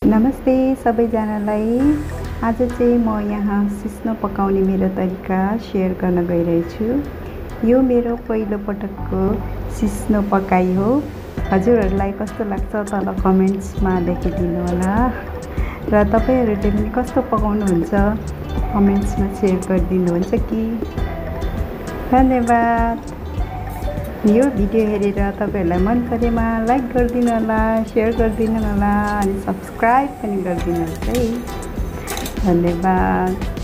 नमस्ते सबैजनालाई। आज चाहिँ म यहाँ सिस्नो पकाउने मेरो तरिका सेयर गर्न गइरहेछु। यो मेरो पहिलो पटकको सिस्नो पकाइ हो। हजुरहरूलाई कस्तो लाग्छ तल कमेन्ट्समा लेखिदिनु होला र तपाईहरुले पनि कस्तो पकाउनुहुन्छ कमेन्ट्समा सेयर गरिदिनुहुन्छ कि। धन्यवाद। यो भिडियो हेरेर तपाईहरुलाई मन परेमा लाइक गरिदिनु होला, शेयर गरिदिनु होला अनि सब्स्क्राइब पनि गरिदिनुहोस् है। धन्यवाद।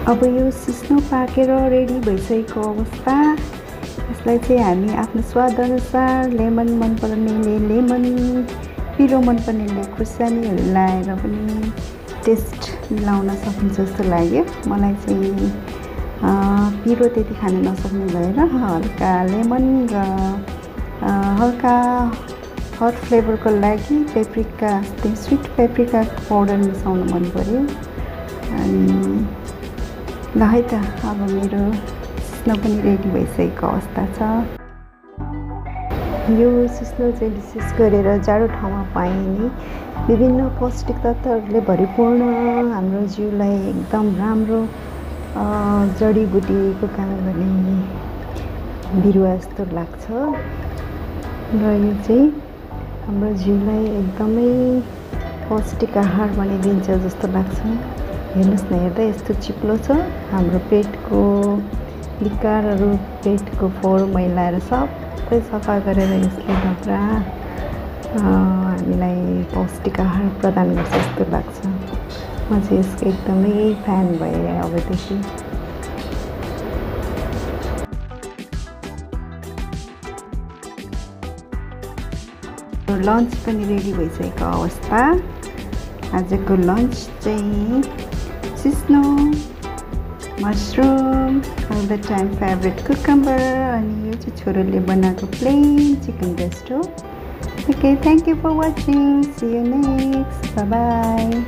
अब यो सिस्नो पाकेर रेडी भइसकेको अवस्था। यसलाई चाहिँ हामी आफ्नो स्वाद अनुसार लेमन मन पर्नेले लेमन, पिरो मन पर्नेले खुर्सानीहरू लाएर पनि टेस्ट मिलाउन सकिन्छ जस्तो लाग्यो। मलाई चाहिँ पिरो त्यति खान नसक्ने भएर हल्का लेमन र हल्का हट फ्लेभरको लागि पेप्रिका, स्विट पेप्रिका पाउडर मिसाउन मन पर्यो। अनि ल है त अब मेरो सिस्नो पनि रेडी भइसकेको अवस्था छ। यो सिस्नो चाहिँ विशेष गरेर जाडो ठाउँमा पाइने विभिन्न पौष्टिक तत्त्वहरूले भरिपूर्ण हाम्रो जिउलाई एकदम राम्रो जडीबुटीको काम गर्ने बिरुवा जस्तो लाग्छ र यो चाहिँ हाम्रो जिउलाई एकदमै पौष्टिक आहार बनाइदिन्छ जस्तो लाग्छ। हेर्नुहोस् न, हेर्दा यस्तो चिप्लो छ। हाम्रो पेटको विकारहरू, पेटको फोहोर मैलाहरू सबै सफा गरेर यसले पुरा हामीलाई पौष्टिक आहार प्रदान गर्छ जस्तो लाग्छ। म चाहिँ यसको एकदमै फ्यान भएँ अबदेखि। लन्च पनि रेडी भइसकेको अवस्था। आजको लन्च चाहिँ सिस्नो, mushroom, Amrita time favourite cucumber अनि यो चाहिँ छोरोले बनाएको प्लेन चिकन ब्रेस्ट हो। Okay, thank you for watching. See you next. Bye bye.